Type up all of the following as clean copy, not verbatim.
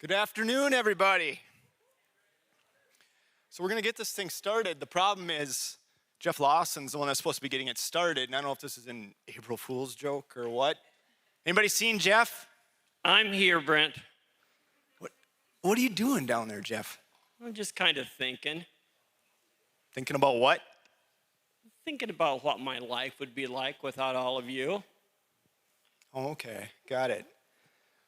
Good afternoon, everybody. So we're going to get this thing started. The problem is Jeff Lawson's the one that's supposed to be getting it started, and I don't know if this is an April Fool's joke or what. Anybody seen Jeff? I'm here, Brent. What are you doing down there, Jeff? I'm just kind of thinking About what? about what my life would be like without all of you. Oh, okay, got it.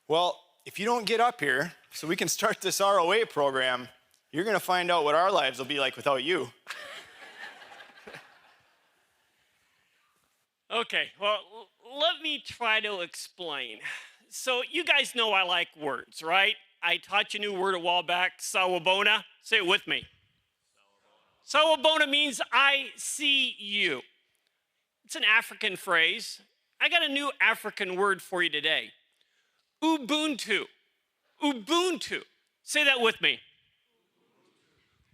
Well, if you don't get up here so we can start this ROA program, you're going to find out what our lives will be like without you. Okay, well, let me try to explain. So you guys know I like words, right? I taught you a new word a while back, sawabona. Say it with me. Sawabona means I see you. It's an African phrase. I got a new African word for you today. Ubuntu. Ubuntu. Say that with me.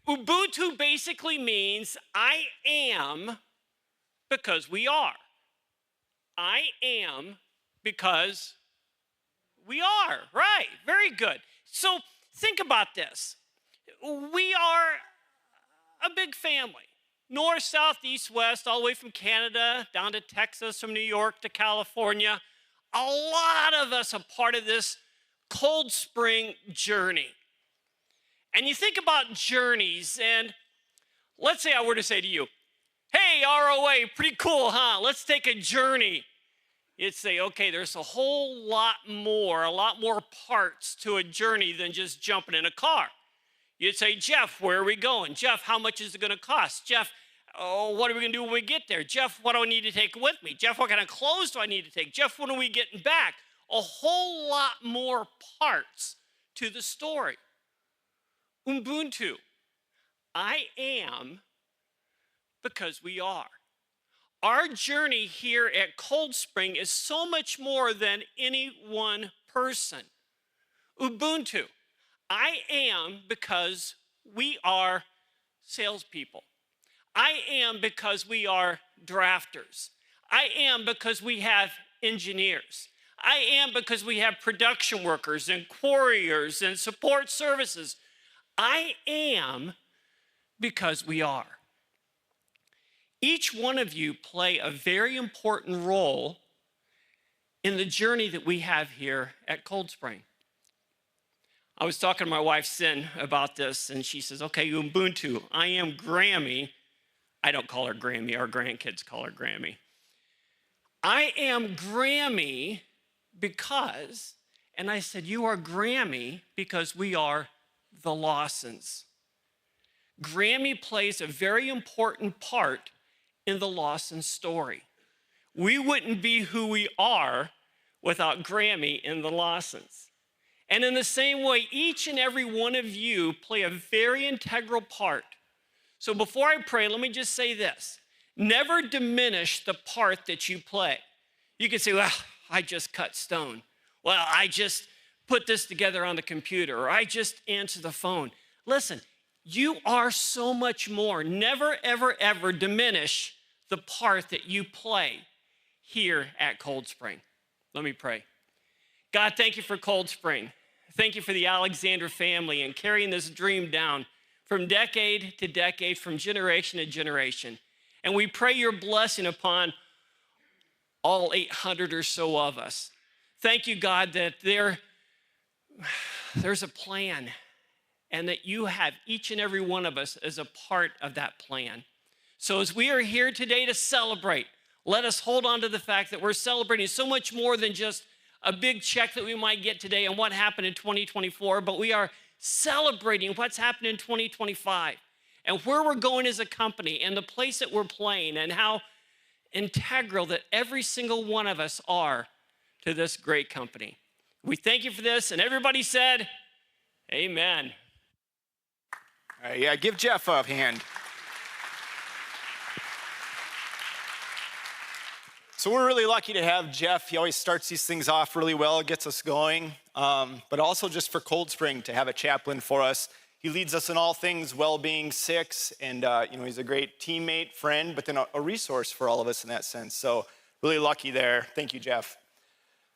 Ubuntu basically means I am because we are. I am because we are. Right. Very good. So think about this. We are a big family. North, south, east, west, all the way from Canada down to Texas, from New York to California. A lot of us are part of this Cold Spring journey. And you think about journeys, and let's say I were to say to you, hey, ROA, pretty cool, huh? Let's take a journey. You'd say, okay, there's a whole lot more parts to a journey than just jumping in a car. You'd say, Jeff, where are we going? Jeff, how much is it going to cost? Jeff, what are we going to do when we get there? Jeff, what do I need to take with me? Jeff, what kind of clothes do I need to take? Jeff, when are we getting back? A whole lot more parts to the story. Ubuntu. I am because we are. Our journey here at Cold Spring is so much more than any one person. Ubuntu. I am because we are salespeople. I am because we are drafters. I am because we have engineers. I am because we have production workers and couriers and support services. I am because we are. Each one of you play a very important role in the journey that we have here at Cold Spring. I was talking to my wife, Sin, about this, and she says, okay, Ubuntu, I am Grammy. I don't call her Grammy. Our grandkids call her Grammy. I am Grammy because, and I said, you are Grammy because we are the Lawsons. Grammy plays a very important part in the Lawson story. We wouldn't be who we are without Grammy and the Lawsons. And in the same way, each and every one of you play a very integral part. So before I pray, let me just say this. Never diminish the part that you play. You can say, well, I just cut stone. Well, I just put this together on the computer, or I just answer the phone. Listen, you are so much more. Never, ever, ever diminish the part that you play here at Cold Spring. Let me pray. God, thank you for Cold Spring. Thank you for the Alexander family and carrying this dream down from decade to decade, from generation to generation. And we pray your blessing upon all 800 or so of us. Thank you, God, that there's a plan and that you have each and every one of us as a part of that plan. So as we are here today to celebrate, let us hold on to the fact that we're celebrating so much more than just a big check that we might get today and what happened in 2024, but we are celebrating what's happened in 2025 and where we're going as a company and the place that we're playing and how integral that every single one of us are to this great company. We thank you for this, and everybody said, amen. All right, yeah, give Jeff a hand. So we're really lucky to have Jeff. He always starts these things off really well, gets us going, but also just for Cold Spring to have a chaplain for us. He leads us in all things well-being 6, and he's a great teammate, friend, but then a resource for all of us in that sense. So really lucky there. Thank you, Jeff.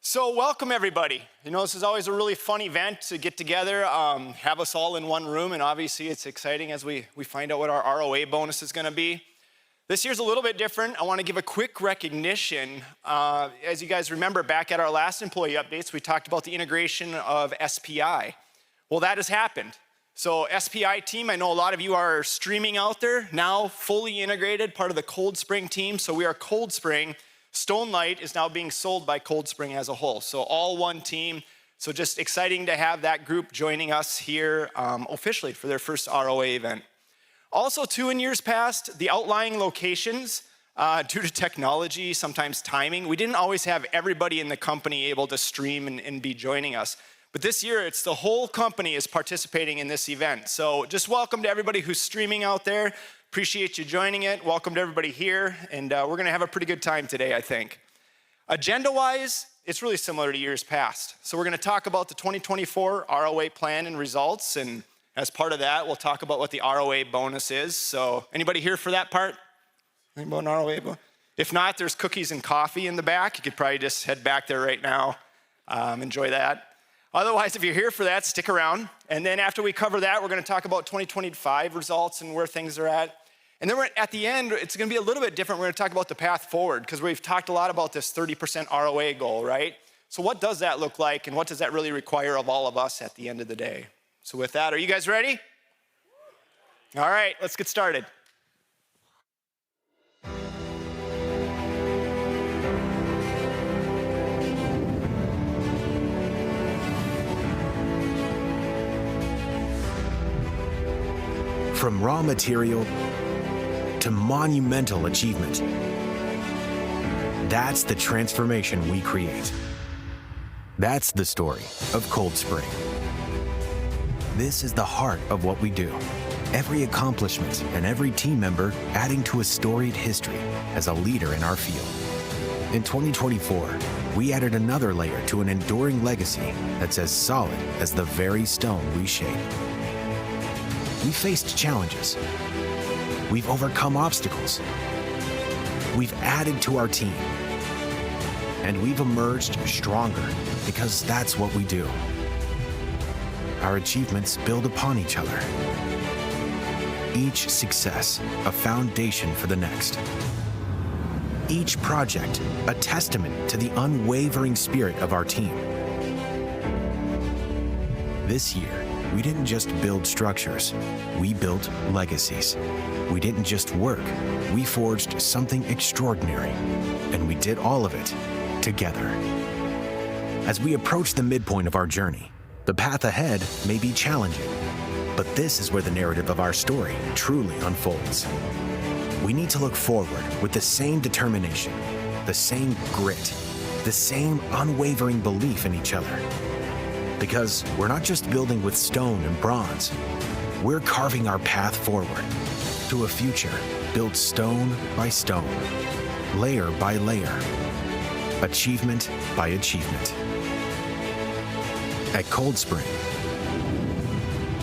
So welcome everybody. This is always a really fun event to get together, have us all in one room, and obviously it's exciting as we find out what our ROA bonus is gonna be. This year's a little bit different. I wanna give a quick recognition. As you guys remember, back at our last employee updates, we talked about the integration of SPI. Well, that has happened. So SPI team, I know a lot of you are streaming out there, now fully integrated, part of the Cold Spring team. So we are Cold Spring. Stone Light is now being sold by Cold Spring as a whole. So all one team. So just exciting to have that group joining us here officially for their first ROA event. Also too, in years past, the outlying locations, due to technology, sometimes timing, we didn't always have everybody in the company able to stream and be joining us. But this year, it's the whole company is participating in this event. So just welcome to everybody who's streaming out there. Appreciate you joining it. Welcome to everybody here. And we're gonna have a pretty good time today, I think. Agenda-wise, it's really similar to years past. So we're gonna talk about the 2024 ROA plan and results. And as part of that, we'll talk about what the ROA bonus is. So anybody here for that part? Anybody about an ROA? If not, there's cookies and coffee in the back. You could probably just head back there right now. Enjoy that. Otherwise, if you're here for that, stick around. And then after we cover that, we're gonna talk about 2025 results and where things are at. And then at the end, it's gonna be a little bit different. We're gonna talk about the path forward because we've talked a lot about this 30% ROA goal, right? So what does that look like and what does that really require of all of us at the end of the day? So with that, are you guys ready? All right, let's get started. From raw material to monumental achievement, that's the transformation we create. That's the story of Cold Spring. This is the heart of what we do. Every accomplishment and every team member adding to a storied history as a leader in our field. In 2024, we added another layer to an enduring legacy that's as solid as the very stone we shape. We faced challenges. We've overcome obstacles. We've added to our team. And we've emerged stronger because that's what we do. Our achievements build upon each other. Each success, a foundation for the next. Each project, a testament to the unwavering spirit of our team. This year, we didn't just build structures, we built legacies. We didn't just work, we forged something extraordinary. And we did all of it together. As we approach the midpoint of our journey, the path ahead may be challenging, but this is where the narrative of our story truly unfolds. We need to look forward with the same determination, the same grit, the same unwavering belief in each other. Because we're not just building with stone and bronze, we're carving our path forward to a future built stone by stone, layer by layer, achievement by achievement. At Cold Spring,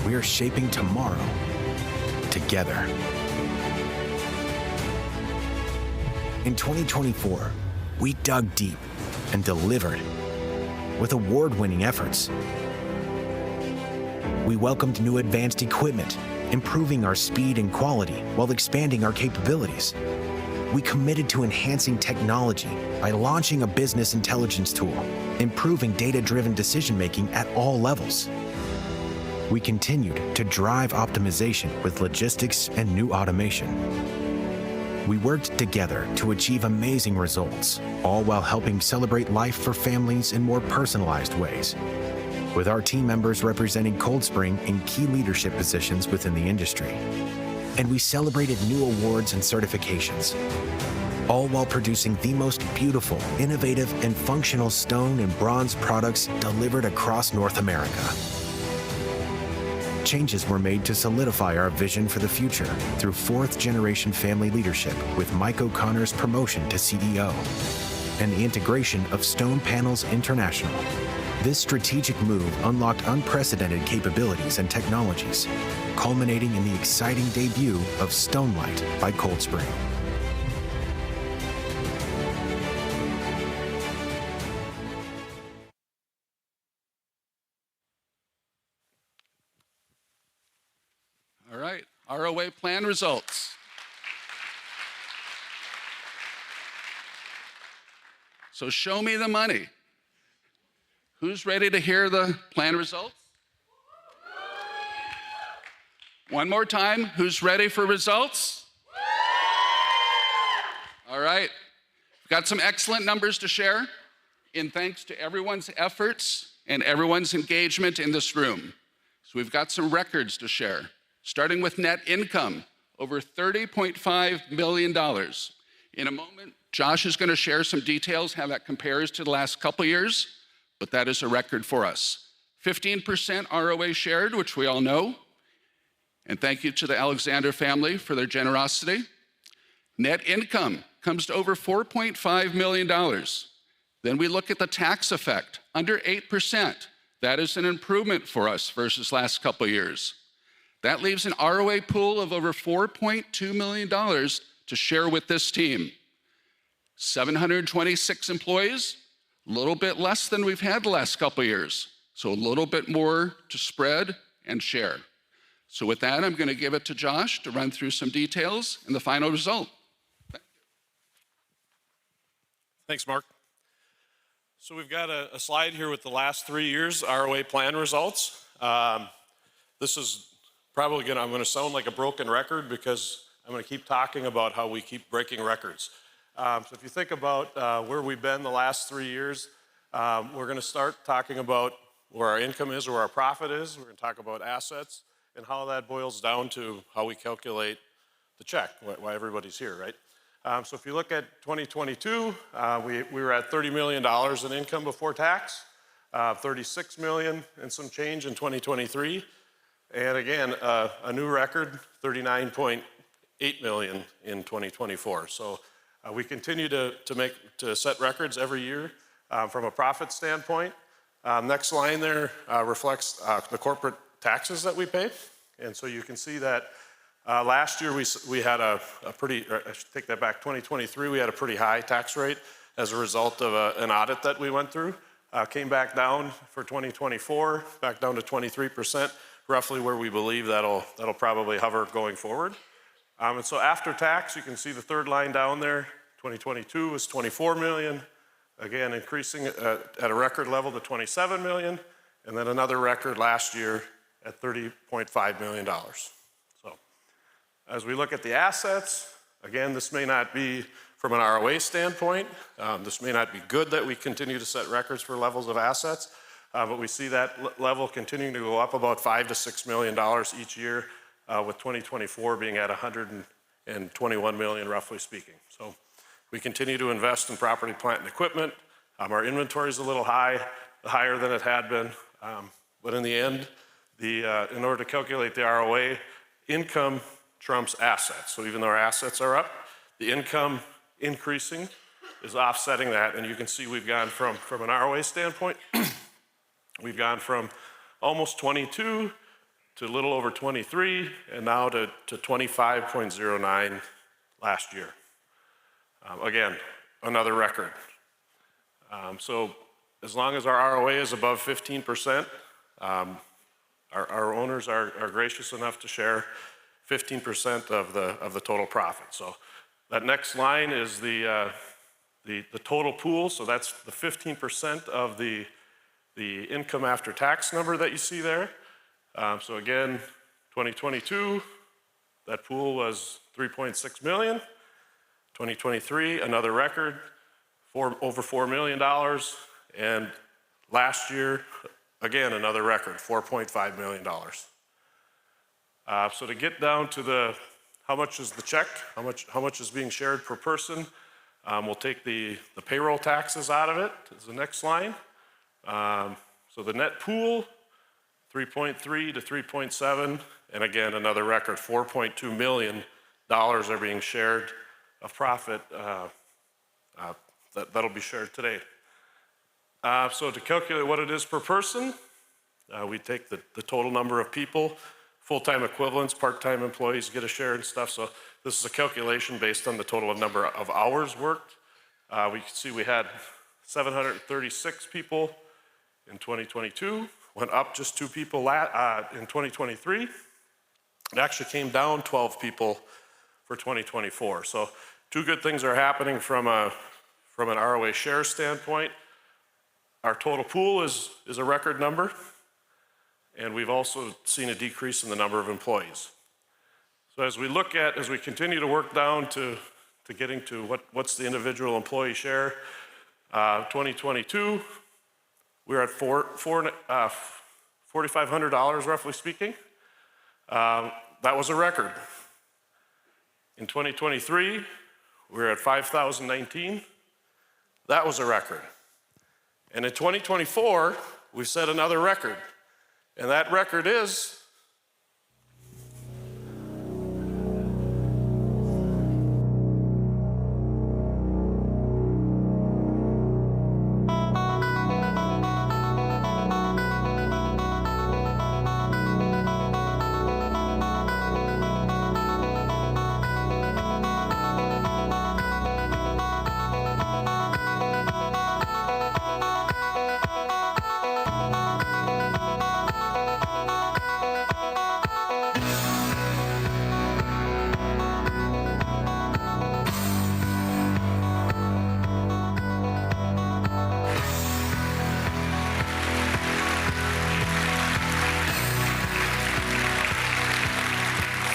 we are shaping tomorrow together. In 2024, we dug deep and delivered with award-winning efforts. We welcomed new advanced equipment, improving our speed and quality while expanding our capabilities. We committed to enhancing technology by launching a business intelligence tool, improving data-driven decision-making at all levels. We continued to drive optimization with logistics and new automation. We worked together to achieve amazing results, all while helping celebrate life for families in more personalized ways. With our team members representing Cold Spring in key leadership positions within the industry. And we celebrated new awards and certifications, all while producing the most beautiful, innovative, and functional stone and bronze products delivered across North America. Changes were made to solidify our vision for the future through fourth-generation family leadership with Mike O'Connor's promotion to CEO and the integration of Stone Panels International. This strategic move unlocked unprecedented capabilities and technologies, culminating in the exciting debut of Stone Light by Cold Spring. ROA plan results. So show me the money. Who's ready to hear the plan results? One more time, who's ready for results? All right, we've got some excellent numbers to share in thanks to everyone's efforts and everyone's engagement in this room. So we've got some records to share, starting with net income, over $30.5 million. In a moment, Josh is going to share some details how that compares to the last couple years, but that is a record for us. 15% ROA shared, which we all know, and thank you to the Alexander family for their generosity. Net income comes to over $4.5 million. Then we look at the tax effect, under 8%. That is an improvement for us versus last couple years. That leaves an ROA pool of over $4.2 million to share with this team. 726 employees, a little bit less than we've had the last couple years. So a little bit more to spread and share. So with that, I'm going to give it to Josh to run through some details and the final result. Thanks, Mark. So we've got a slide here with the last 3 years ROA plan results. This is probably I'm going to sound like a broken record because I'm going to keep talking about how we keep breaking records. So if you think about where we've been the last 3 years, we're going to start talking about where our income is, where our profit is. We're going to talk about assets and how that boils down to how we calculate the check, why everybody's here, right? So if you look at 2022, we were at $30 million in income before tax, 36 million and some change in 2023. And again, a new record, 39.8 million in 2024. So we continue to set records every year from a profit standpoint. Next line there reflects the corporate taxes that we pay. And so you can see that last year we had I should take that back, 2023, we had a pretty high tax rate as a result of an audit that we went through. Came back down for 2024, back down to 23%, roughly where we believe that'll probably hover going forward. And so after tax, you can see the third line down there, 2022 was 24 million, again increasing at a record level to 27 million, and then another record last year at $30.5 million. So as we look at the assets, again, this may not be from an ROA standpoint, this may not be good that we continue to set records for levels of assets, but we see that level continuing to go up about $5 to $6 million each year, with 2024 being at 121 million, roughly speaking. So we continue to invest in property, plant, and equipment. Our inventory is a little higher than it had been, but in the end, in order to calculate the ROA, income trumps assets. So even though our assets are up, the income increasing is offsetting that, and you can see we've gone from an ROA standpoint, we've gone from almost 22 to a little over 23, and now to 25.09 last year. Again, another record. So as long as our ROA is above 15%, our owners are gracious enough to share 15% of the total profit. So that next line is the total pool. So that's the 15% of the income after tax number that you see there. So again, 2022, that pool was 3.6 million. 2023, another record, over $4 million. And last year, again, another record, $4.5 million. So to get down to how much is the check, how much is being shared per person, we'll take the payroll taxes out of it is the next line. So the net pool, 3.3 to 3.7, and again, another record, $4.2 million are being shared of profit that'll be shared today. So to calculate what it is per person, we take the total number of people, full-time equivalents, part-time employees get a share and stuff. So this is a calculation based on the total number of hours worked. We can see we had 736 people in 2022, went up just 2 people in 2023. It actually came down 12 people for 2024. So two good things are happening from an ROA share standpoint. Our total pool is a record number, and we've also seen a decrease in the number of employees. So as we continue to work down to getting to what's the individual employee share, 2022, we're at $4,500 roughly speaking. That was a record. In 2023, we're at $5,019. That was a record. And in 2024, we set another record. And that record is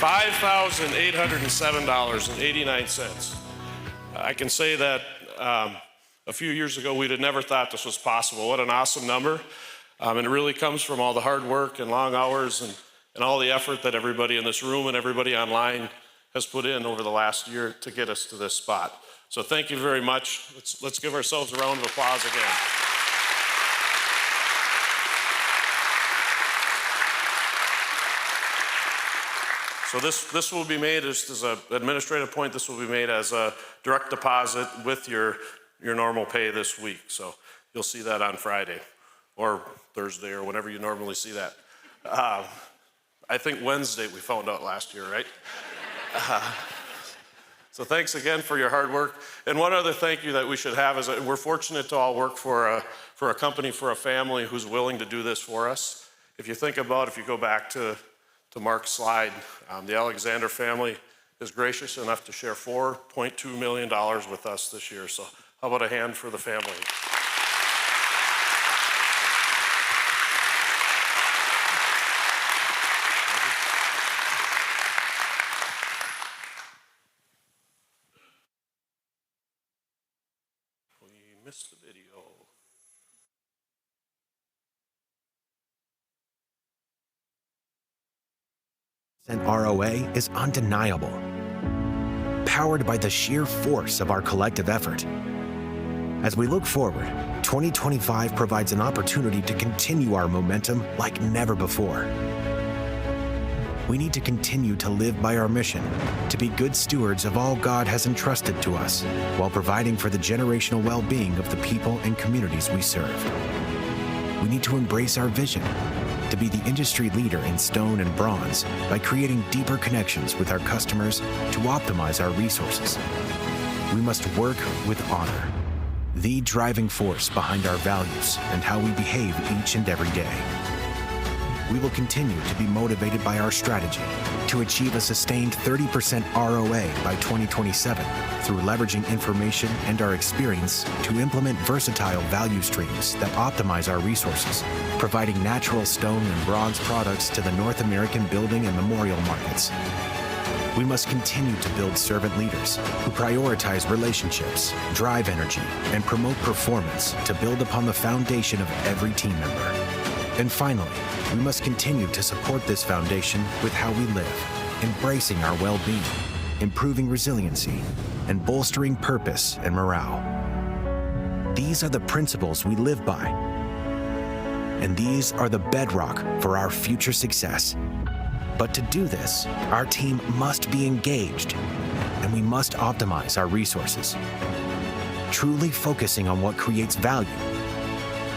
$5,807.89. I can say that a few years ago we'd have never thought this was possible. What an awesome number. And it really comes from all the hard work and long hours and all the effort that everybody in this room and everybody online has put in over the last year to get us to this spot. So thank you very much. Let's give ourselves a round of applause again. So this will be made as an administrative point. This will be made as a direct deposit with your normal pay this week. So you'll see that on Friday or Thursday or whenever you normally see that. I think Wednesday we found out last year, right? So thanks again for your hard work. And one other thank you that we should have is that we're fortunate to all work for a company, for a family who's willing to do this for us. If you think about, if you go back to Mark's slide, the Alexander family is gracious enough to share $4.2 million with us this year. So how about a hand for the family? We missed the video. And ROA is undeniable, powered by the sheer force of our collective effort. As we look forward, 2025 provides an opportunity to continue our momentum like never before. We need to continue to live by our mission, to be good stewards of all God has entrusted to us, while providing for the generational well-being of the people and communities we serve. We need to embrace our vision, to be the industry leader in stone and bronze by creating deeper connections with our customers to optimize our resources. We must work with honor, the driving force behind our values and how we behave each and every day. We will continue to be motivated by our strategy to achieve a sustained 30% ROA by 2027 through leveraging information and our experience to implement versatile value streams that optimize our resources, providing natural stone and bronze products to the North American building and memorial markets. We must continue to build servant leaders who prioritize relationships, drive energy, and promote performance to build upon the foundation of every team member. And finally, we must continue to support this foundation with how we live, embracing our well-being, improving resiliency, and bolstering purpose and morale. These are the principles we live by, and these are the bedrock for our future success. But to do this, our team must be engaged, and we must optimize our resources, truly focusing on what creates value,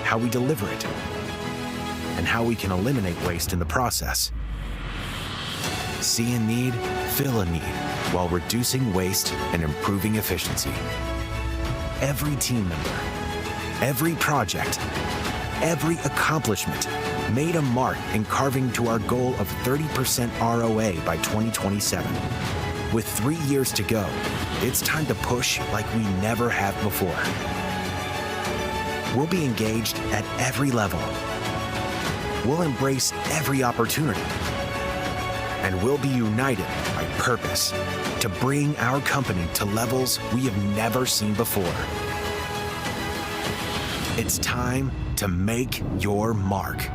how we deliver it, and how we can eliminate waste in the process. See a need, fill a need, while reducing waste and improving efficiency. Every team member, every project, every accomplishment made a mark in carving to our goal of 30% ROA by 2027. With 3 years to go, it's time to push like we never have before. We'll be engaged at every level. We'll embrace every opportunity. And we'll be united by purpose to bring our company to levels we have never seen before. It's time to make your mark.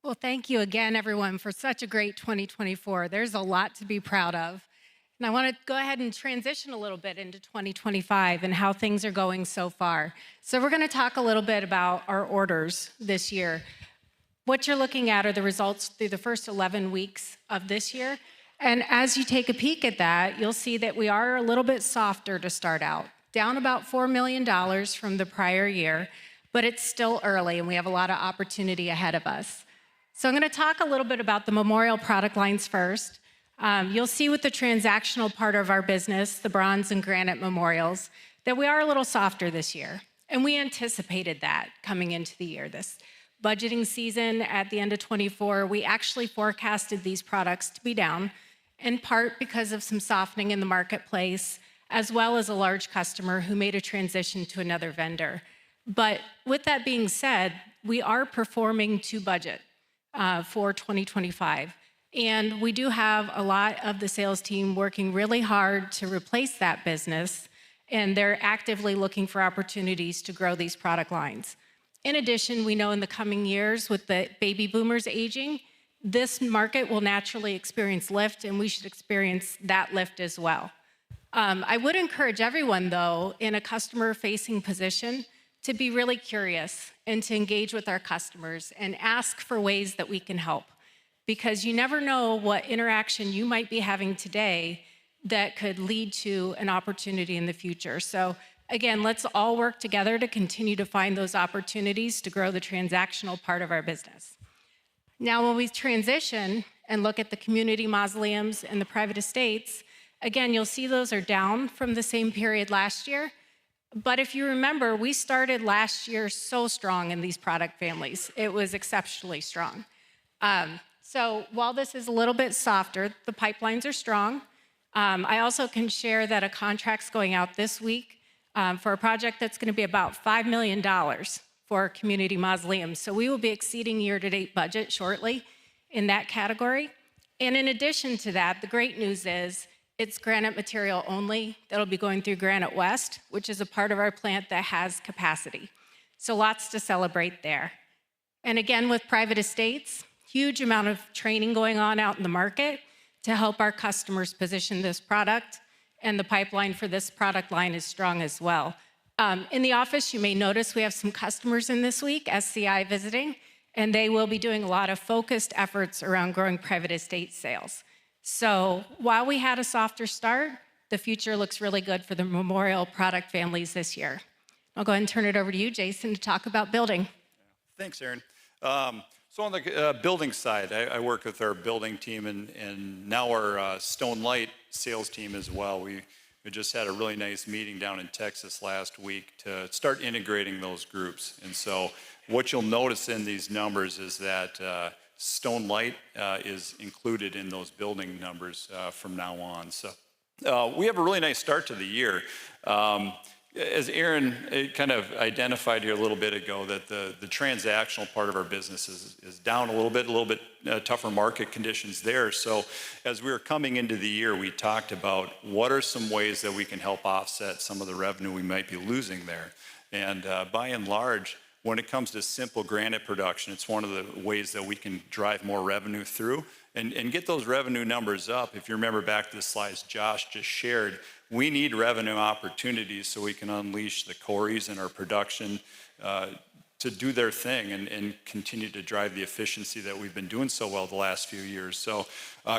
Well, thank you again, everyone, for such a great 2024. There's a lot to be proud of. And I want to go ahead and transition a little bit into 2025 and how things are going so far. So we're going to talk a little bit about our orders this year. What you're looking at are the results through the first 11 weeks of this year. And as you take a peek at that, you'll see that we are a little bit softer to start out, down about $4 million from the prior year, but it's still early and we have a lot of opportunity ahead of us. So I'm going to talk a little bit about the memorial product lines first. You'll see with the transactional part of our business, the bronze and granite memorials, that we are a little softer this year. And we anticipated that coming into the year. This budgeting season at the end of 24, we actually forecasted these products to be down, in part because of some softening in the marketplace, as well as a large customer who made a transition to another vendor. But with that being said, we are performing to budget for 2025. And we do have a lot of the sales team working really hard to replace that business, and they're actively looking for opportunities to grow these product lines. In addition, we know in the coming years with the baby boomers aging, this market will naturally experience lift, and we should experience that lift as well. I would encourage everyone, though, in a customer-facing position to be really curious and to engage with our customers and ask for ways that we can help. Because you never know what interaction you might be having today that could lead to an opportunity in the future. So again, let's all work together to continue to find those opportunities to grow the transactional part of our business. Now, when we transition and look at the community mausoleums and the private estates, again, you'll see those are down from the same period last year. But if you remember, we started last year so strong in these product families. It was exceptionally strong. So while this is a little bit softer, the pipelines are strong. I also can share that a contract's going out this week for a project that's going to be about $5 million for community mausoleums. So we will be exceeding year-to-date budget shortly in that category. And in addition to that, the great news is it's granite material only that'll be going through Granite West, which is a part of our plant that has capacity. So lots to celebrate there. And again, with private estates, huge amount of training going on out in the market to help our customers position this product, and the pipeline for this product line is strong as well. In the office, you may notice we have some customers in this week, SCI visiting, and they will be doing a lot of focused efforts around growing private estate sales. So while we had a softer start, the future looks really good for the memorial product families this year. I'll go ahead and turn it over to you, Jason, to talk about building. Thanks, Erin. So on the building side, I work with our building team and now our Stone Light sales team as well. We just had a really nice meeting down in Texas last week to start integrating those groups. And so what you'll notice in these numbers is that Stone Light is included in those building numbers from now on. So we have a really nice start to the year. As Erin kind of identified here a little bit ago, that the transactional part of our business is down a little bit tougher market conditions there. So as we were coming into the year, we talked about what are some ways that we can help offset some of the revenue we might be losing there. And by and large, when it comes to simple granite production, it's one of the ways that we can drive more revenue through and get those revenue numbers up. If you remember back to the slides Josh just shared, we need revenue opportunities so we can unleash the Corys in our production to do their thing and continue to drive the efficiency that we've been doing so well the last few years. So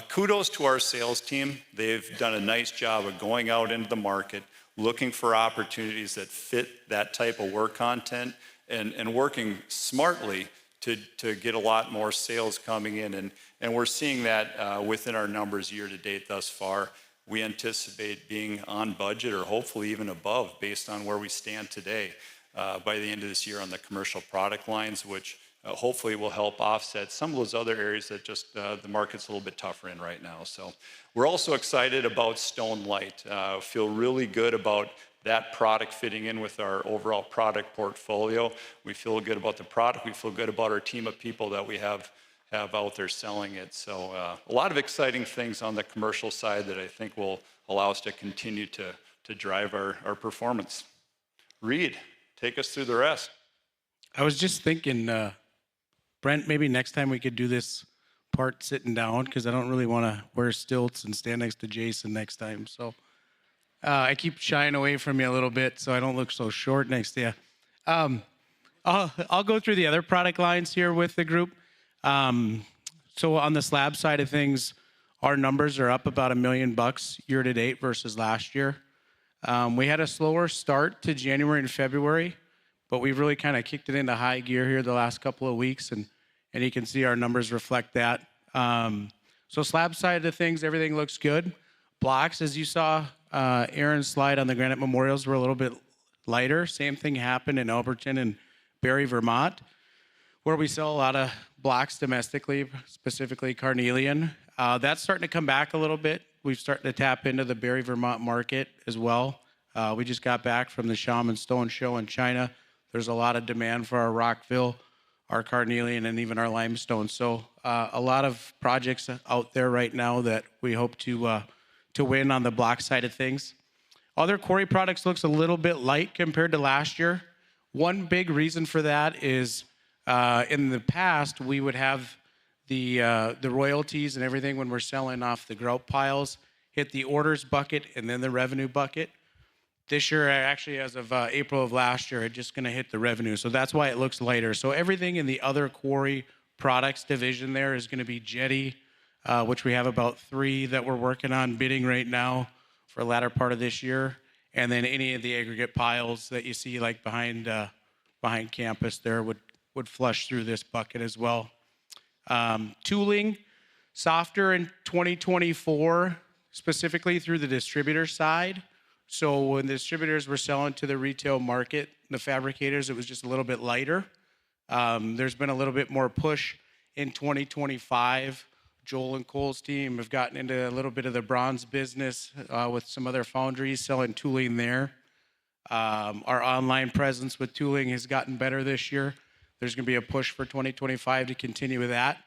kudos to our sales team. They've done a nice job of going out into the market, looking for opportunities that fit that type of work content and working smartly to get a lot more sales coming in. And we're seeing that within our numbers year to date thus far. We anticipate being on budget or hopefully even above based on where we stand today by the end of this year on the commercial product lines, which hopefully will help offset some of those other areas that just the market's a little bit tougher in right now. So we're also excited about Stone Light. Feel really good about that product fitting in with our overall product portfolio. We feel good about the product. We feel good about our team of people that we have out there selling it. So a lot of exciting things on the commercial side that I think will allow us to continue to drive our performance. Reed, take us through the rest. I was just thinking, Brent, maybe next time we could do this part sitting down, because I don't really want to wear stilts and stand next to Jason next time. So I keep shying away from you a little bit so I don't look so short next to you. I'll go through the other product lines here with the group. So on the slab side of things, our numbers are up about $1 million year to date versus last year. We had a slower start to January and February, but we've really kind of kicked it into high gear here the last couple of weeks, and you can see our numbers reflect that. So slab side of things, everything looks good. Blocks, as you saw, Aaron's slide on the granite memorials were a little bit lighter. Same thing happened in Alberton and Barrie, Vermont, where we sell a lot of blocks domestically, specifically carnelian. That's starting to come back a little bit. We've started to tap into the Barrie, Vermont market as well. We just got back from the Shaman Stone Show in China. There's a lot of demand for our Rockville, our carnelian, and even our limestone. So a lot of projects out there right now that we hope to win on the block side of things. Other quarry products looks a little bit light compared to last year. One big reason for that is in the past, we would have the royalties and everything when we're selling off the grout piles hit the orders bucket and then the revenue bucket. This year, actually, as of April of last year, it's just going to hit the revenue. So that's why it looks lighter. So everything in the other quarry products division there is going to be jetty, which we have about 3 that we're working on bidding right now for the latter part of this year. And then any of the aggregate piles that you see like behind campus there would flush through this bucket as well. Tooling, softer in 2024, specifically through the distributor side. So when the distributors were selling to the retail market, the fabricators, it was just a little bit lighter. There's been a little bit more push in 2025. Joel and Cole's team have gotten into a little bit of the bronze business with some other foundries selling tooling there. Our online presence with tooling has gotten better this year. There's going to be a push for 2025 to continue with that.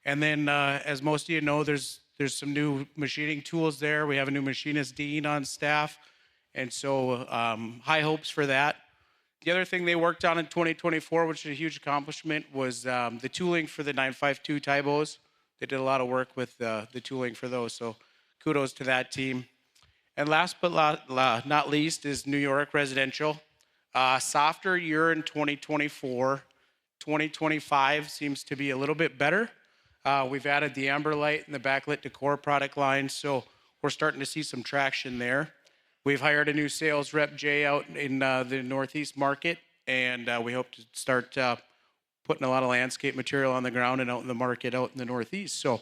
And then, as most of you know, there's some new machining tools there. We have a new machinist dean on staff. And so high hopes for that. The other thing they worked on in 2024, which is a huge accomplishment, was the tooling for the 952 Tybos. They did a lot of work with the tooling for those. So kudos to that team. And last but not least is New York residential. Softer year in 2024. 2025 seems to be a little bit better. We've added the amber light and the backlit decor product line, so we're starting to see some traction there. We've hired a new sales rep, Jay, out in the Northeast market, and we hope to start putting a lot of landscape material on the ground and out in the market out in the Northeast. So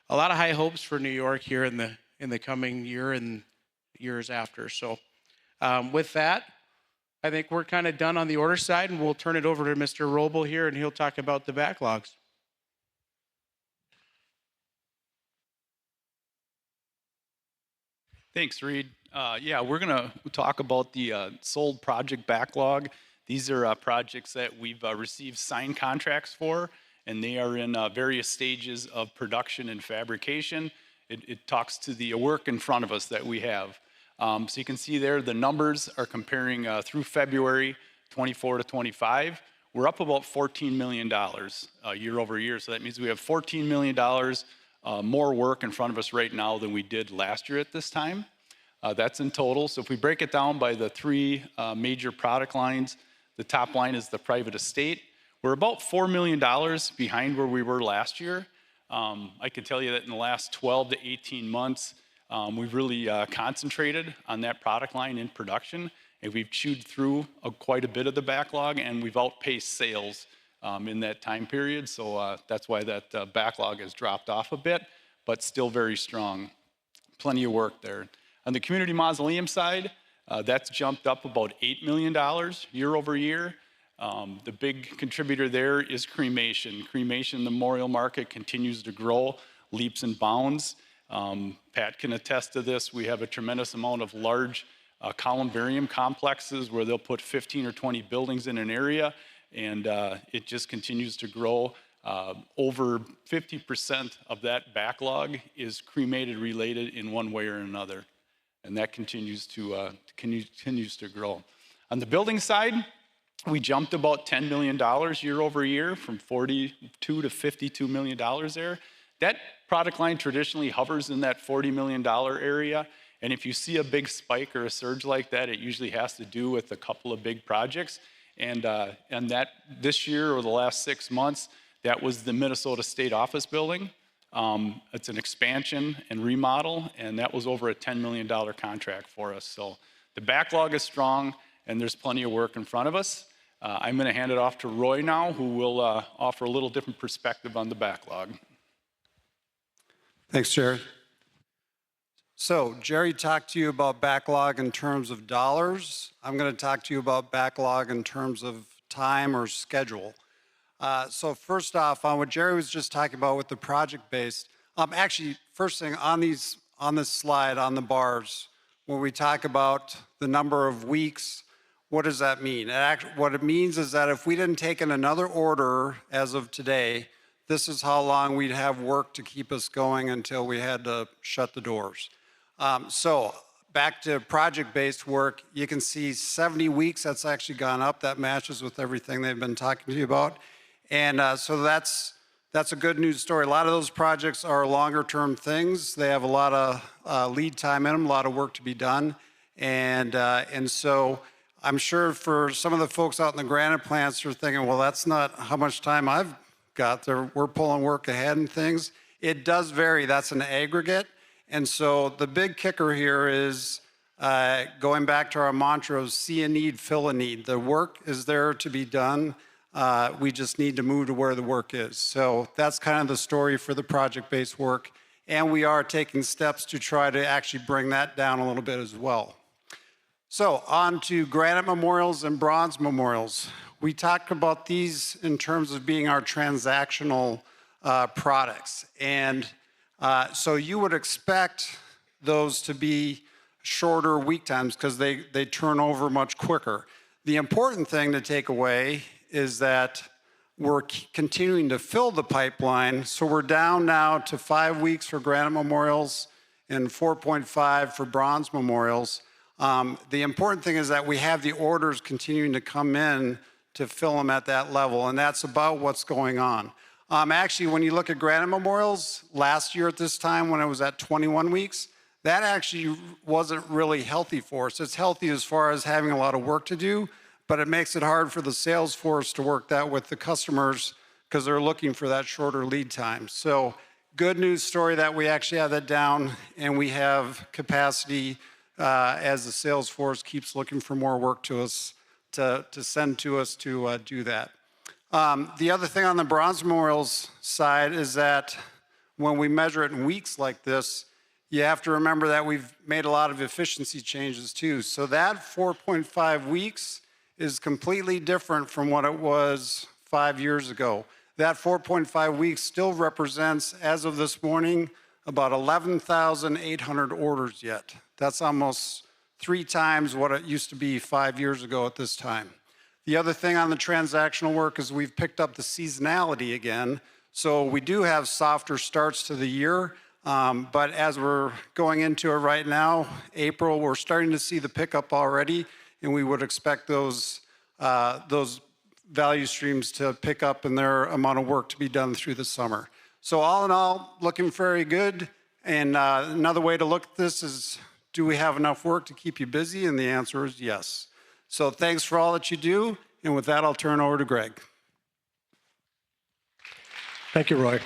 a lot of high hopes for New York here in the coming year and years after. So with that, I think we're kind of done on the order side, and we'll turn it over to Mr. Roble here, and he'll talk about the backlogs. Thanks, Reed. Yeah, we're going to talk about the sold project backlog. These are projects that we've received signed contracts for, and they are in various stages of production and fabrication. It talks to the work in front of us that we have. So you can see there the numbers are comparing through February 24 to 25. We're up about $14 million year over year. So that means we have $14 million more work in front of us right now than we did last year at this time. That's in total. So if we break it down by the 3 major product lines, the top line is the private estate. We're about $4 million behind where we were last year. I can tell you that in the last 12 to 18 months, we've really concentrated on that product line in production, and we've chewed through quite a bit of the backlog, and we've outpaced sales in that time period. So that's why that backlog has dropped off a bit, but still very strong. Plenty of work there. On the community mausoleum side, that's jumped up about $8 million year over year. The big contributor there is cremation. Cremation in the memorial market continues to grow leaps and bounds. Pat can attest to this. We have a tremendous amount of large columbarium complexes where they'll put 15 or 20 buildings in an area, and it just continues to grow. Over 50% of that backlog is cremated related in one way or another, and that continues to grow. On the building side, we jumped about $10 million year over year, from $42 to $52 million there. That product line traditionally hovers in that $40 million area, and if you see a big spike or a surge like that, it usually has to do with a couple of big projects. And that this year or the last 6 months, that was the Minnesota State Office Building. It's an expansion and remodel, and that was over a $10 million contract for us. So the backlog is strong, and there's plenty of work in front of us. I'm going to hand it off to Roy now, who will offer a little different perspective on the backlog. Thanks, Jared. So Jerry talked to you about backlog in terms of dollars. I'm going to talk to you about backlog in terms of time or schedule. So first off, on what Jerry was just talking about with the project-based, actually, first thing on this slide, on the bars, when we talk about the number of weeks, what does that mean? What it means is that if we didn't take in another order as of today, this is how long we'd have work to keep us going until we had to shut the doors. So back to project-based work, you can see 70 weeks, that's actually gone up. That matches with everything they've been talking to you about. And so that's a good news story. A lot of those projects are longer term things. They have a lot of lead time in them, a lot of work to be done. And so I'm sure for some of the folks out in the granite plants are thinking, well, that's not how much time I've got. We're pulling work ahead and things. It does vary. That's an aggregate. And so the big kicker here is going back to our mantra of see a need, fill a need. The work is there to be done. We just need to move to where the work is. So that's kind of the story for the project-based work. And we are taking steps to try to actually bring that down a little bit as well. So on to granite memorials and bronze memorials. We talked about these in terms of being our transactional products. And so you would expect those to be shorter week times because they turn over much quicker. The important thing to take away is that we're continuing to fill the pipeline. So we're down now to 5 weeks for granite memorials and 4.5 for bronze memorials. The important thing is that we have the orders continuing to come in to fill them at that level, and that's about what's going on. Actually, when you look at granite memorials, last year at this time when it was at 21 weeks, that actually wasn't really healthy for us. It's healthy as far as having a lot of work to do, but it makes it hard for the sales force to work that with the customers because they're looking for that shorter lead time. So good news story that we actually have that down, and we have capacity as the sales force keeps looking for more work to us, to send to us to do that. The other thing on the bronze memorials side is that when we measure it in weeks like this, you have to remember that we've made a lot of efficiency changes too. So that 4.5 weeks is completely different from what it was 5 years ago. That 4.5 weeks still represents, as of this morning, about 11,800 orders yet. That's almost 3 times what it used to be 5 years ago at this time. The other thing on the transactional work is we've picked up the seasonality again. So we do have softer starts to the year, but as we're going into it right now, April, we're starting to see the pickup already, and we would expect those value streams to pick up in their amount of work to be done through the summer. So all in all, looking very good. And another way to look at this is, do we have enough work to keep you busy? And the answer is yes. So thanks for all that you do. And with that, I'll turn over to Greg. Thank you, Roy.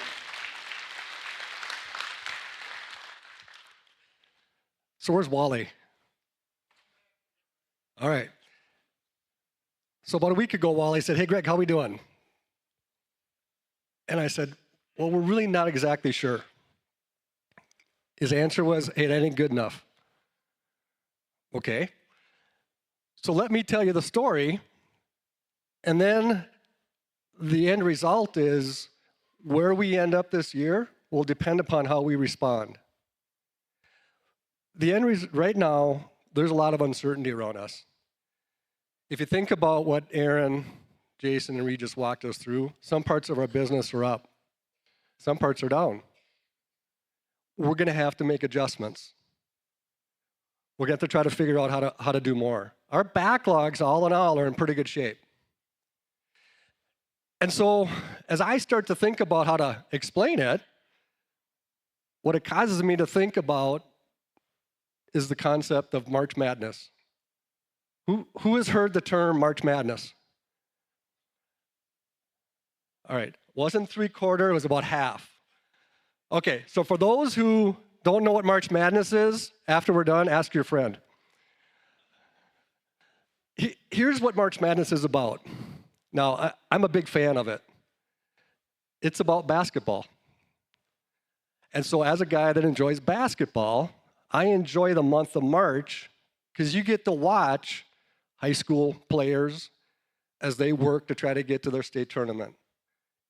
So where's Wally? All right. So about a week ago, Wally said, hey, Greg, how we doing? And I said, well, we're really not exactly sure. His answer was, hey, that ain't good enough. Okay. So let me tell you the story. And then the end result is where we end up this year will depend upon how we respond. Right now, there's a lot of uncertainty around us. If you think about what Aaron, Jason, and Reed just walked us through, some parts of our business are up. Some parts are down. We're going to have to make adjustments. We're going to have to try to figure out how to do more. Our backlogs, all in all, are in pretty good shape. And so, as I start to think about how to explain it, what it causes me to think about is the concept of March Madness. Who has heard the term March Madness? All right, wasn't 3/4, it was about half. Okay, so for those who don't know what March Madness is, after we're done, ask your friend. Here's what March Madness is about. Now, I'm a big fan of it. It's about basketball. And so as a guy that enjoys basketball, I enjoy the month of March because you get to watch high school players as they work to try to get to their state tournament.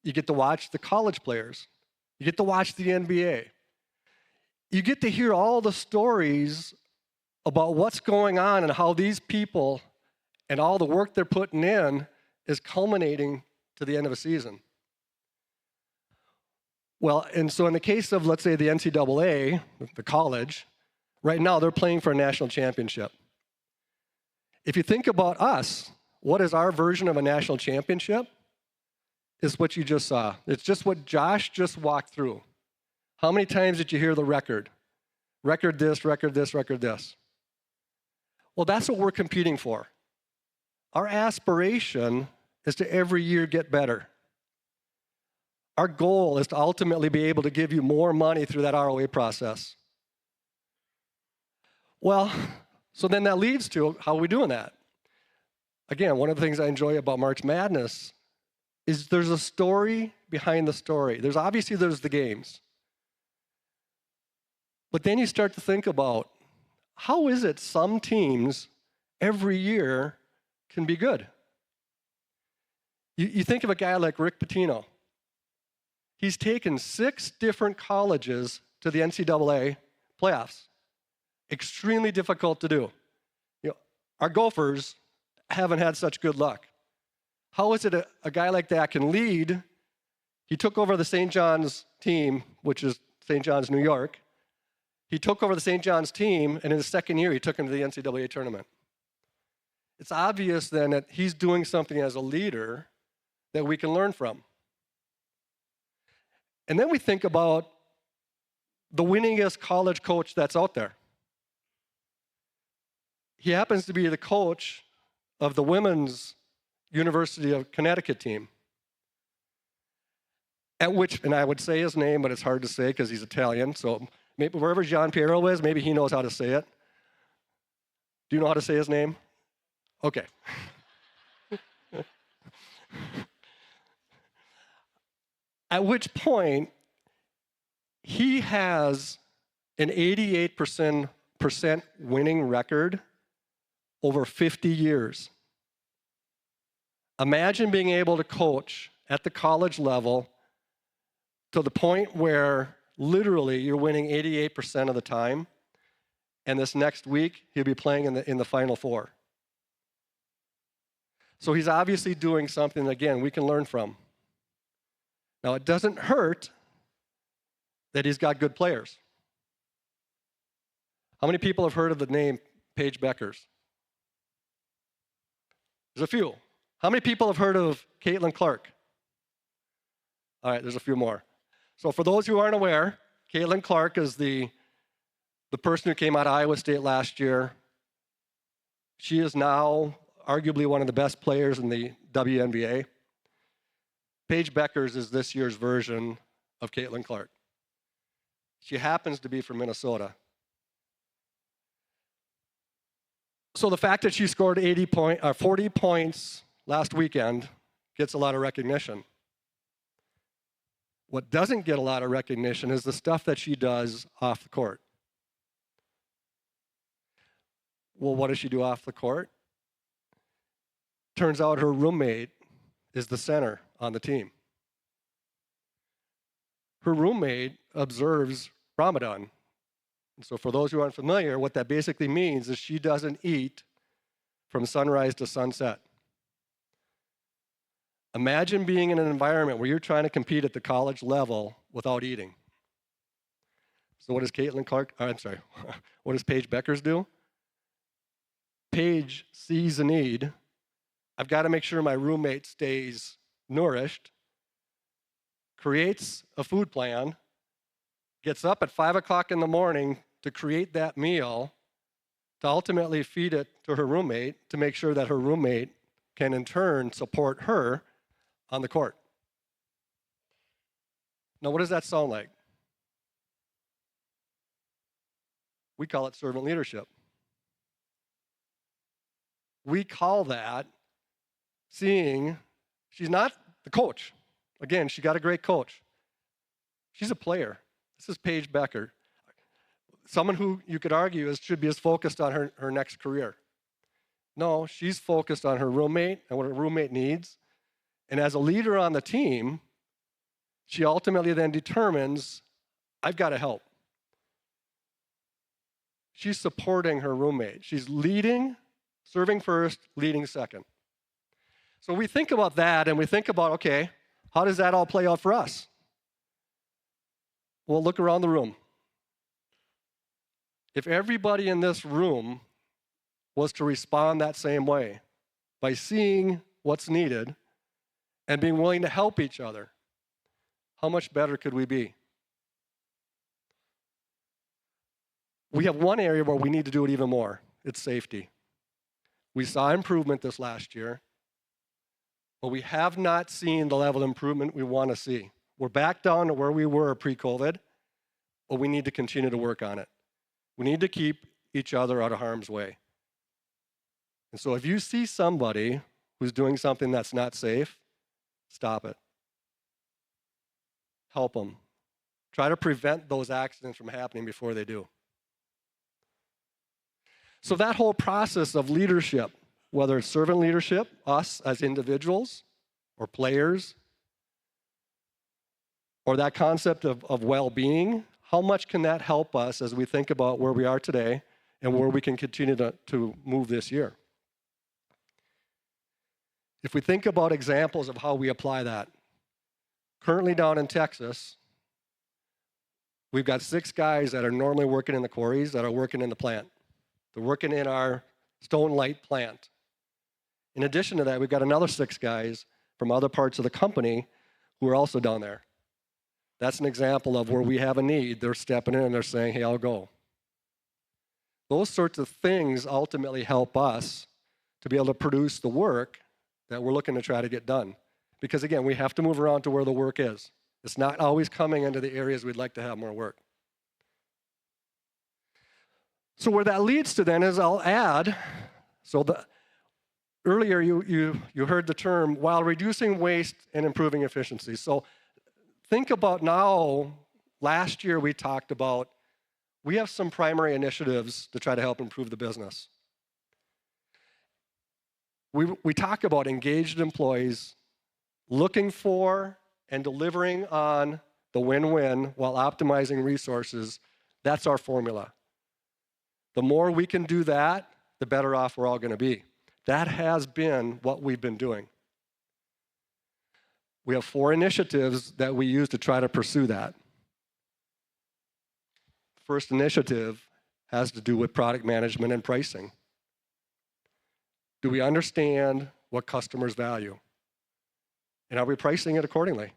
You get to watch the college players. You get to watch the NBA. You get to hear all the stories about what's going on and how these people and all the work they're putting in is culminating to the end of a season. Well, and so in the case of, let's say, the NCAA, the college, right now they're playing for a national championship. If you think about us, what is our version of a national championship? Is what you just saw. It's just what Josh just walked through. How many times did you hear the record? Record this, record this, record this. Well, that's what we're competing for. Our aspiration is to every year get better. Our goal is to ultimately be able to give you more money through that ROA process. Well, so then that leads to how are we doing that? Again, one of the things I enjoy about March Madness is there's a story behind the story. There's the games. But then you start to think about how is it some teams every year can be good? You think of a guy like Rick Pitino. He's taken 6 different colleges to the NCAA playoffs. Extremely difficult to do. Our Gophers haven't had such good luck. How is it a guy like that can lead? He took over the St. John's team, which is St. John's, New York. He took over the St. John's team, and in his second year, he took him to the NCAA tournament. It's obvious then that he's doing something as a leader that we can learn from. And then we think about the winningest college coach that's out there. He happens to be the coach of the women's University of Connecticut team. And I would say his name, but it's hard to say because he's Italian, so maybe wherever Gian Piero is, maybe he knows how to say it. Do you know how to say his name? Okay. At which point, he has an 88% winning record over 50 years. Imagine being able to coach at the college level to the point where literally you're winning 88% of the time, and this next week he'll be playing in the Final Four. So he's obviously doing something, again, we can learn from. Now, it doesn't hurt that he's got good players. How many people have heard of the name Paige Beckers? There's a few. How many people have heard of Caitlin Clark? All right, there's a few more. So for those who aren't aware, Caitlin Clark is the person who came out of Iowa State last year. She is now arguably one of the best players in the WNBA. Paige Beckers is this year's version of Caitlin Clark. She happens to be from Minnesota. So the fact that she scored 40 points last weekend gets a lot of recognition. What doesn't get a lot of recognition is the stuff that she does off the court. Well, what does she do off the court? Turns out her roommate is the center on the team. Her roommate observes Ramadan. And so for those who aren't familiar, what that basically means is she doesn't eat from sunrise to sunset. Imagine being in an environment where you're trying to compete at the college level without eating. So what does what does Paige Beckers do? Paige sees a need. I've got to make sure my roommate stays nourished, creates a food plan, gets up at 5 o'clock in the morning to create that meal, to ultimately feed it to her roommate, to make sure that her roommate can in turn support her on the court. Now, what does that sound like? We call it servant leadership. We call that seeing she's not the coach. Again, she got a great coach. She's a player. This is Paige Becker. Someone who you could argue should be as focused on her next career. No, she's focused on her roommate and what her roommate needs. And as a leader on the team, she ultimately then determines, I've got to help. She's supporting her roommate. She's leading, serving first, leading second. So we think about that and we think about, okay, how does that all play out for us? Well, look around the room. If everybody in this room was to respond that same way, by seeing what's needed and being willing to help each other, how much better could we be? We have one area where we need to do it even more. It's safety. We saw improvement this last year, but we have not seen the level of improvement we want to see. We're back down to where we were pre-COVID, but we need to continue to work on it. We need to keep each other out of harm's way. And so if you see somebody who's doing something that's not safe, stop it. Help them. Try to prevent those accidents from happening before they do. So that whole process of leadership, whether it's servant leadership, us as individuals or players, or that concept of well-being, how much can that help us as we think about where we are today and where we can continue to move this year? If we think about examples of how we apply that, currently down in Texas, we've got 6 guys that are normally working in the quarries that are working in the plant. They're working in our Stone Light plant. In addition to that, we've got another 6 guys from other parts of the company who are also down there. That's an example of where we have a need. They're stepping in and they're saying, hey, I'll go. Those sorts of things ultimately help us to be able to produce the work that we're looking to try to get done. Because again, we have to move around to where the work is. It's not always coming into the areas we'd like to have more work. So where that leads to then is I'll add, earlier you heard the term, while reducing waste and improving efficiency. So think about now, last year we talked about, we have some primary initiatives to try to help improve the business. We talk about engaged employees looking for and delivering on the win-win while optimizing resources. That's our formula. The more we can do that, the better off we're all going to be. That has been what we've been doing. We have 4 initiatives that we use to try to pursue that. First initiative has to do with product management and pricing. Do we understand what customers value? And are we pricing it accordingly?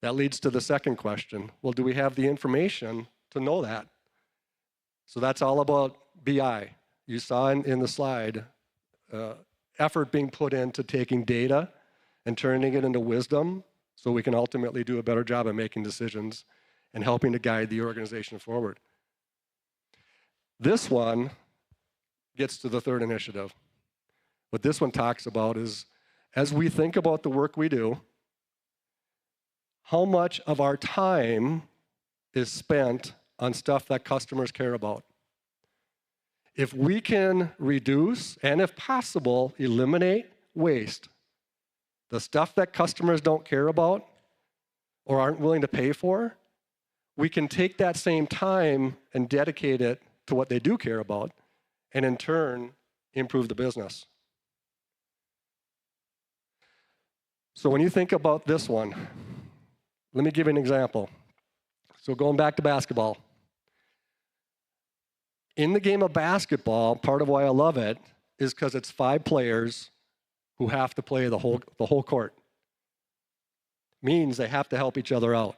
That leads to the second question. Well, do we have the information to know that? So that's all about BI. You saw in the slide, effort being put into taking data and turning it into wisdom so we can ultimately do a better job of making decisions and helping to guide the organization forward. This one gets to the third initiative. What this one talks about is, as we think about the work we do, how much of our time is spent on stuff that customers care about. If we can reduce, and if possible, eliminate waste, the stuff that customers don't care about or aren't willing to pay for, we can take that same time and dedicate it to what they do care about, and in turn, improve the business. So when you think about this one, let me give you an example. So going back to basketball. In the game of basketball, part of why I love it is because it's 5 players who have to play the whole court. Means they have to help each other out.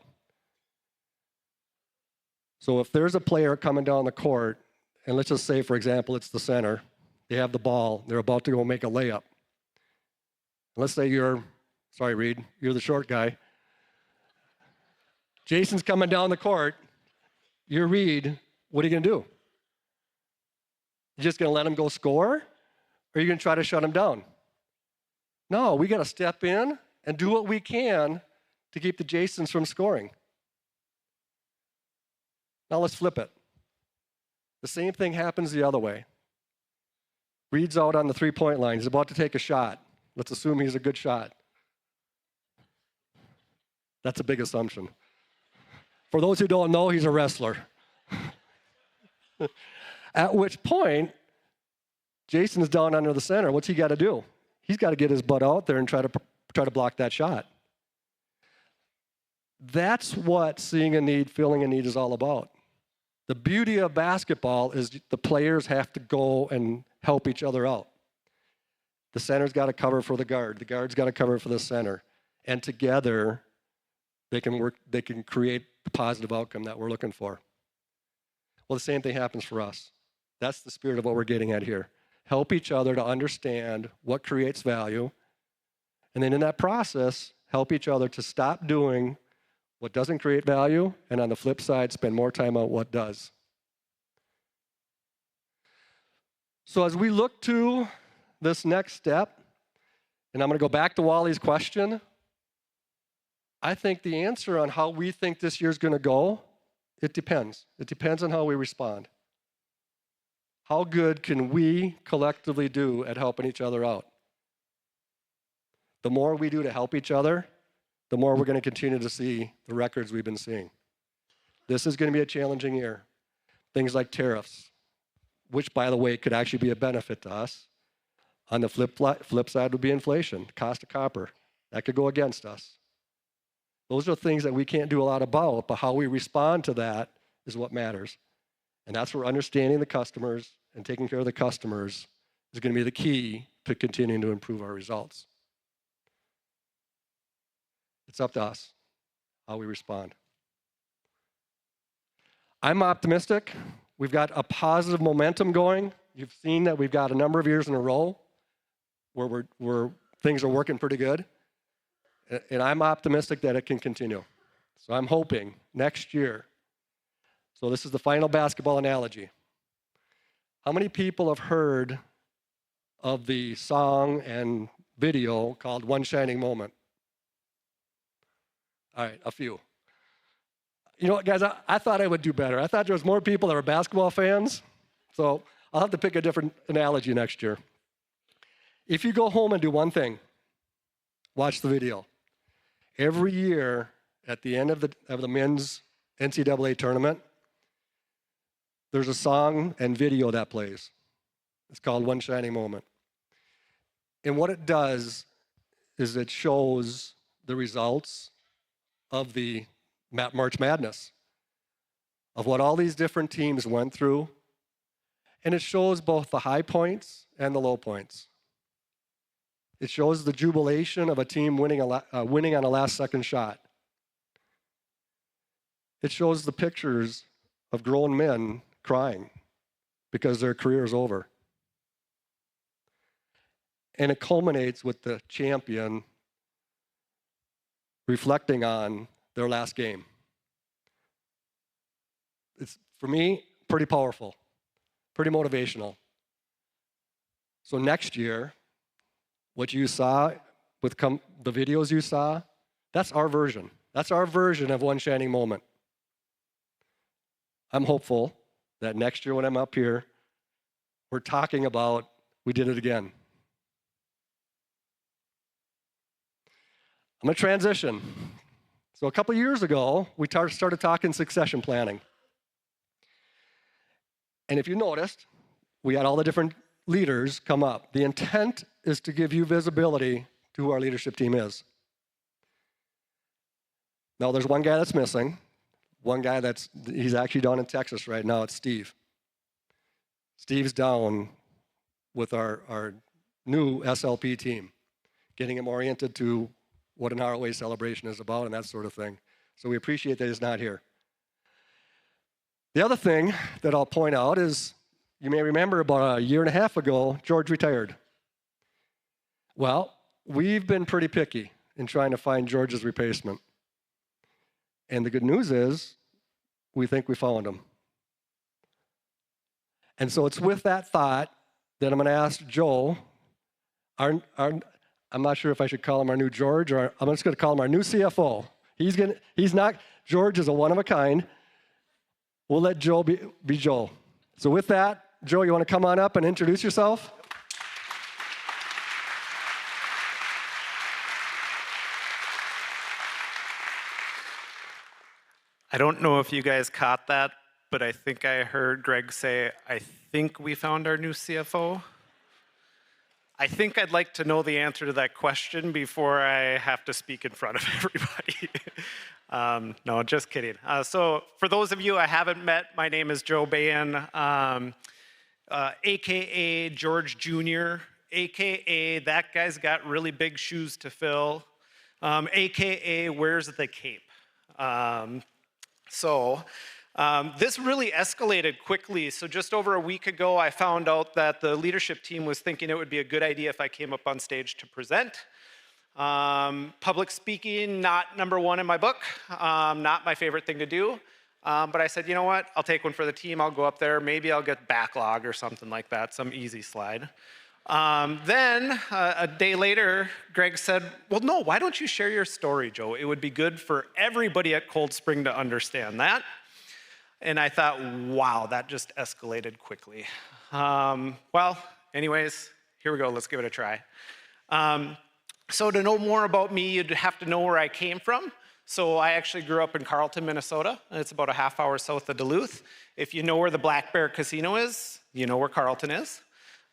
So if there's a player coming down the court, and let's just say, for example, it's the center, they have the ball, they're about to go make a layup. Let's say sorry, Reed, you're the short guy. Jason's coming down the court, you're Reed, what are you gonna do? You just gonna let him go score? Or are you gonna try to shut him down? No, we gotta step in and do what we can to keep the Jasons from scoring. Now let's flip it. The same thing happens the other way. Reed's out on the 3-point line. He's about to take a shot. Let's assume he's a good shot. That's a big assumption. For those who don't know, he's a wrestler. At which point, Jason's down under the center. What's he got to do? He's got to get his butt out there and try to block that shot. That's what seeing a need, filling a need is all about. The beauty of basketball is the players have to go and help each other out. The center's got to cover for the guard's got to cover for the center. And together, they can create the positive outcome that we're looking for. Well, the same thing happens for us. That's the spirit of what we're getting at here. Help each other to understand what creates value, and then in that process, help each other to stop doing what doesn't create value, and on the flip side, spend more time on what does. So as we look to this next step, and I'm going to go back to Wally's question, I think the answer on how we think this year's going to go, it depends. It depends on how we respond. How good can we collectively do at helping each other out? The more we do to help each other, the more we're going to continue to see the records we've been seeing. This is going to be a challenging year. Things like tariffs, which, by the way, could actually be a benefit to us. On the flip side would be inflation, cost of copper. That could go against us. Those are things that we can't do a lot about, but how we respond to that is what matters. And that's where understanding the customers and taking care of the customers is going to be the key to continuing to improve our results. It's up to us how we respond. I'm optimistic. We've got a positive momentum going. You've seen that we've got a number of years in a row where things are working pretty good. And I'm optimistic that it can continue. So I'm hoping next year. So this is the final basketball analogy. How many people have heard of the song and video called One Shining Moment? All right, a few. You know what, guys, I thought I would do better. I thought there was more people that were basketball fans. So I'll have to pick a different analogy next year. If you go home and do one thing, watch the video. Every year at the end of the men's NCAA tournament, there's a song and video that plays. It's called One Shining Moment. And what it does is it shows the results of the March Madness, of what all these different teams went through. And it shows both the high points and the low points. It shows the jubilation of a team winning on a last-second shot. It shows the pictures of grown men crying because their career is over. And it culminates with the champion reflecting on their last game. It's, for me, pretty powerful, pretty motivational. So next year, What you saw with the videos you saw, that's our version. That's our version of one shining moment. I'm hopeful that next year when I'm up here, we're talking about we did it again. I'm going to transition. So a couple years ago, we started talking succession planning. And if you noticed, we had all the different leaders come up. The intent is to give you visibility to who our leadership team is. Now, there's one guy that's missing. One guy he's actually down in Texas right now. It's Steve. Steve's down with our new SLP team, getting him oriented to what an ROA celebration is about and that sort of thing. So we appreciate that he's not here. The other thing that I'll point out is, you may remember about a year and a half ago, George retired. Well, we've been pretty picky in trying to find George's replacement. And the good news is, we think we found him. And so it's with that thought that I'm going to ask Joe, I'm not sure if I should call him our new George, or I'm just going to call him our new CFO. George is a one of a kind. We'll let Joe be Joe. So with that, Joe, you want to come on up and introduce yourself? I don't know if you guys caught that, but I think I heard Greg say, I think we found our new CFO. I think I'd like to know the answer to that question before I have to speak in front of everybody. No, just kidding. So for those of you I haven't met, my name is Joe Bain, AKA George Jr., AKA that guy's got really big shoes to fill, AKA where's the cape? This really escalated quickly. So just over a week ago, I found out that the leadership team was thinking it would be a good idea if I came up on stage to present. Public speaking, not number one in my book, not my favorite thing to do. But I said, you know what? I'll take one for the team. I'll go up there. Maybe I'll get backlog or something like that, some easy slide. Then a day later, Greg said, well, no, why don't you share your story, Joe? It would be good for everybody at Cold Spring to understand that. And I thought, wow, that just escalated quickly. Well, anyways, here we go. Let's give it a try. So to know more about me, you'd have to know where I came from. So I actually grew up in Carlton, Minnesota. It's about a half hour south of Duluth. If you know where the Black Bear Casino is, you know where Carlton is.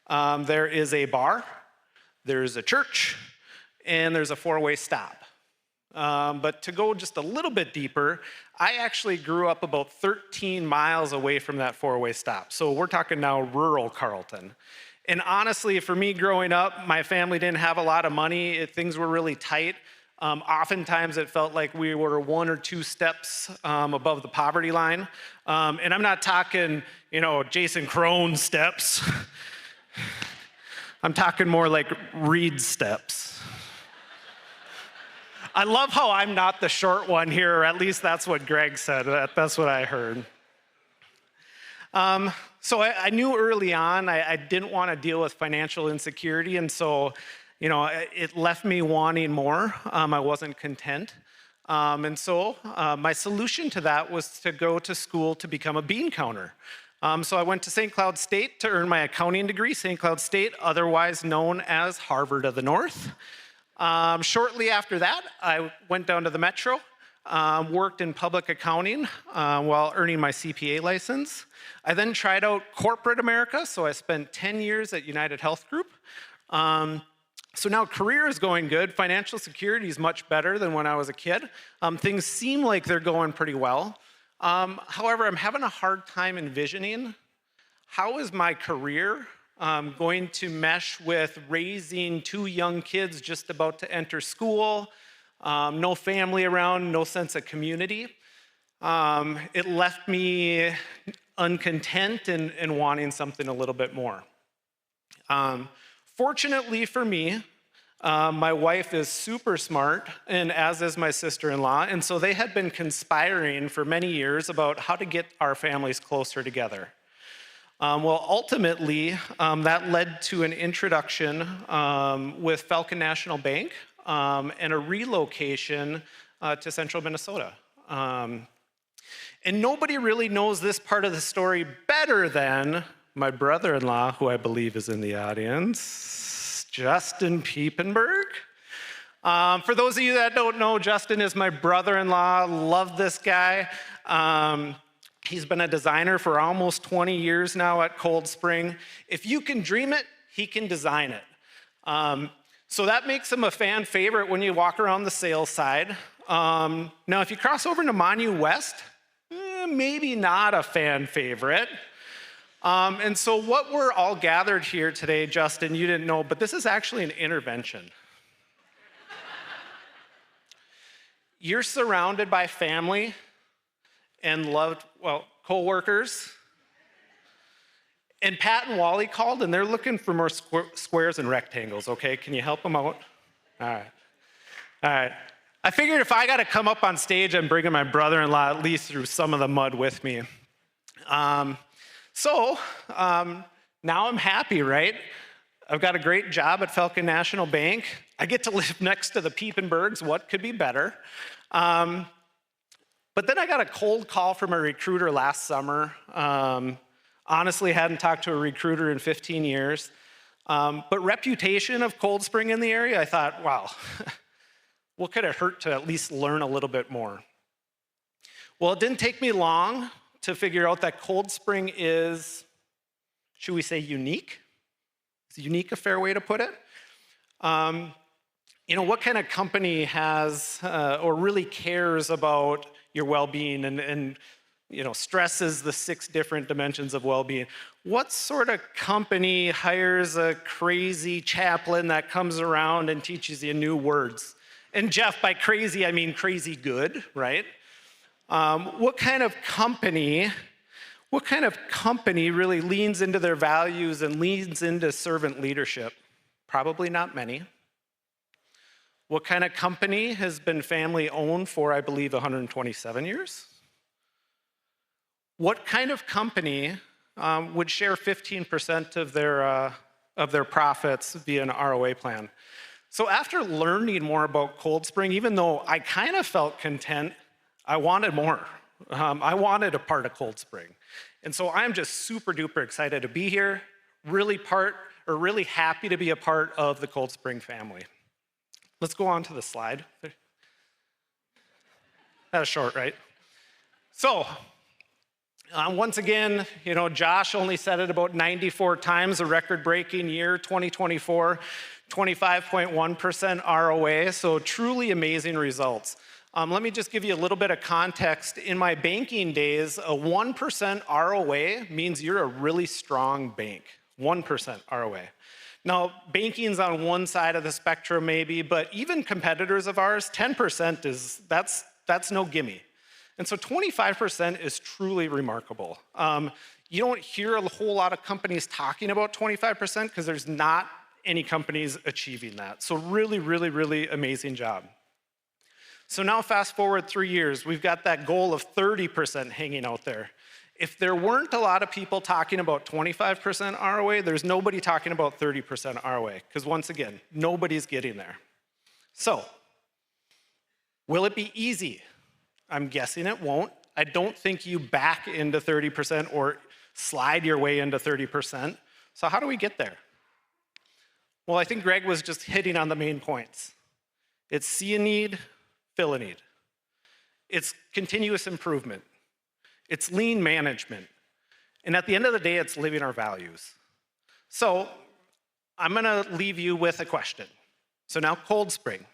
There is a bar, there's a church, and there's a four-way stop. But to go just a little bit deeper, I actually grew up about 13 miles away from that four-way stop. So we're talking now rural Carlton. And honestly, for me growing up, my family didn't have a lot of money. Things were really tight. Oftentimes it felt like we were 1 or 2 steps above the poverty line. And I'm not talking, Jason Crone steps. I'm talking more like Reed steps. I love how I'm not the short one here, or at least that's what Greg said. That's what I heard. So I knew early on I didn't want to deal with financial insecurity, and so, it left me wanting more. I wasn't content. And so my solution to that was to go to school to become a bean counter. So I went to St. Cloud State to earn my accounting degree, St. Cloud State, otherwise known as Harvard of the North. Shortly after that, I went down to the Metro, worked in public accounting while earning my CPA license. I then tried out corporate America, so I spent 10 years at United Health Group. So now career is going good. Financial security is much better than when I was a kid. Things seem like they're going pretty well. However, I'm having a hard time envisioning how is my career going to mesh with raising 2 young kids just about to enter school, no family around, no sense of community. It left me uncontent and wanting something a little bit more. Fortunately for me, my wife is super smart, and as is my sister-in-law, and so they had been conspiring for many years about how to get our families closer together. Well, ultimately, that led to an introduction with Falcon National Bank and a relocation to central Minnesota. And nobody really knows this part of the story better than my brother-in-law, who I believe is in the audience, Justin Piepenberg. For those of you that don't know, Justin is my brother-in-law. Love this guy. He's been a designer for almost 20 years now at Cold Spring. If you can dream it, he can design it. So that makes him a fan favorite when you walk around the sales side. Now, if you cross over to Monu West, maybe not a fan favorite. And so what we're all gathered here today, Justin, you didn't know, but this is actually an intervention. You're surrounded by family and loved, well, coworkers. And Pat and Wally called, and they're looking for more squares and rectangles, okay? Can you help them out? All right. All right. I figured if I got to come up on stage, I'm bringing my brother-in-law at least through some of the mud with me. So now I'm happy, right? I've got a great job at Falcon National Bank. I get to live next to the Piepenbergs. What could be better? But then I got a cold call from a recruiter last summer. Honestly, hadn't talked to a recruiter in 15 years. But reputation of Cold Spring in the area, I thought, wow, what could it hurt to at least learn a little bit more? Well, it didn't take me long to figure out that Cold Spring is, should we say, unique? Is unique a fair way to put it? You know, what kind of company has or really cares about your well-being and you know, stresses the 6 different dimensions of well-being? What sort of company hires a crazy chaplain that comes around and teaches you new words? And Jeff, by crazy, I mean crazy good, right? What kind of company really leans into their values and leans into servant leadership? Probably not many. What kind of company has been family owned for, I believe, 127 years? What kind of company would share 15% of their profits via an ROA plan? So after learning more about Cold Spring, even though I kind of felt content, I wanted more. I wanted a part of Cold Spring. And so I'm just super duper excited to be here, really happy to be a part of the Cold Spring family. Let's go on to the slide. That was short, right? So, once again, you know, Josh only said it about 94 times, a record-breaking year, 2024, 25.1% ROA, so truly amazing results. Let me just give you a little bit of context. In my banking days, a 1% ROA means you're a really strong bank, 1% ROA. Now, banking's on one side of the spectrum maybe, but even competitors of ours, 10% that's no gimme. And so 25% is truly remarkable. You don't hear a whole lot of companies talking about 25% because there's not any companies achieving that. So really, really, really amazing job. So now fast forward 3 years, we've got that goal of 30% hanging out there. If there weren't a lot of people talking about 25% ROA, there's nobody talking about 30% ROA, because once again, nobody's getting there. So, will it be easy? I'm guessing it won't. I don't think you back into 30% or slide your way into 30%. So how do we get there? Well, I think Greg was just hitting on the main points. It's see a need, fill a need. It's continuous improvement. It's lean management. And at the end of the day, it's living our values. So I'm gonna leave you with a question. So now Cold Spring,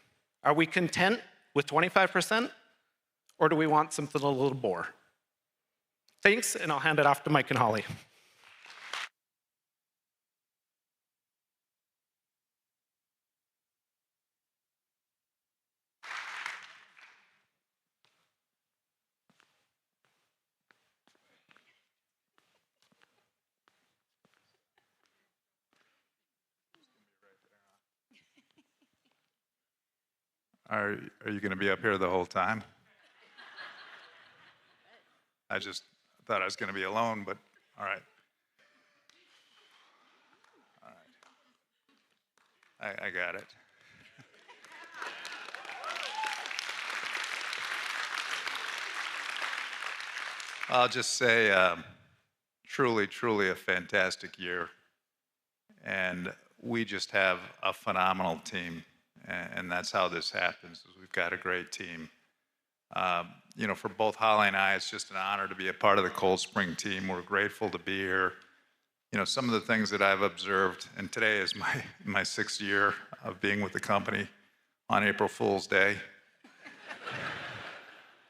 are we content with 25%? Or do we want something a little more? Thanks, and I'll hand it off to Mike and Holly. Are you going to be up here the whole time? I just thought I was going to be alone, but all right. I got it. I'll just say, truly, truly a fantastic year. And we just have a phenomenal team. And that's how this happens, is we've got a great team. You know, for both Holly and I, it's just an honor to be a part of the Cold Spring team. We're grateful to be here. You know, some of the things that I've observed, and today is my 6th year of being with the company on April Fool's Day.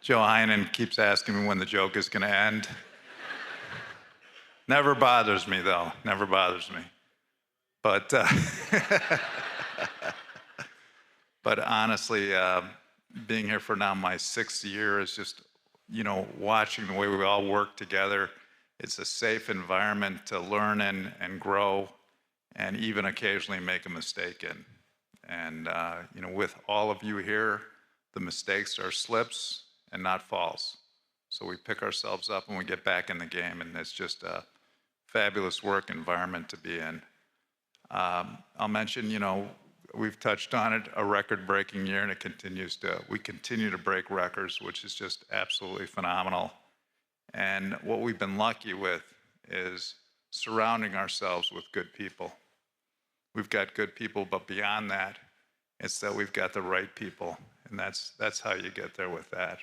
Joe Heinen keeps asking me when the joke is going to end. Never bothers me, though. Never bothers me. But, but honestly, being here for now my 6th year is just, you know, watching the way we all work together. It's a safe environment to learn in and grow, and even occasionally make a mistake in. And, you know, with all of you here, the mistakes are slips and not falls. So we pick ourselves up and we get back in the game, and it's just a fabulous work environment to be in. I'll mention, you know, we've touched on it, a record-breaking year, and we continue to break records, which is just absolutely phenomenal. And what we've been lucky with is surrounding ourselves with good people. We've got good people, but beyond that, it's that we've got the right people, and that's how you get there with that.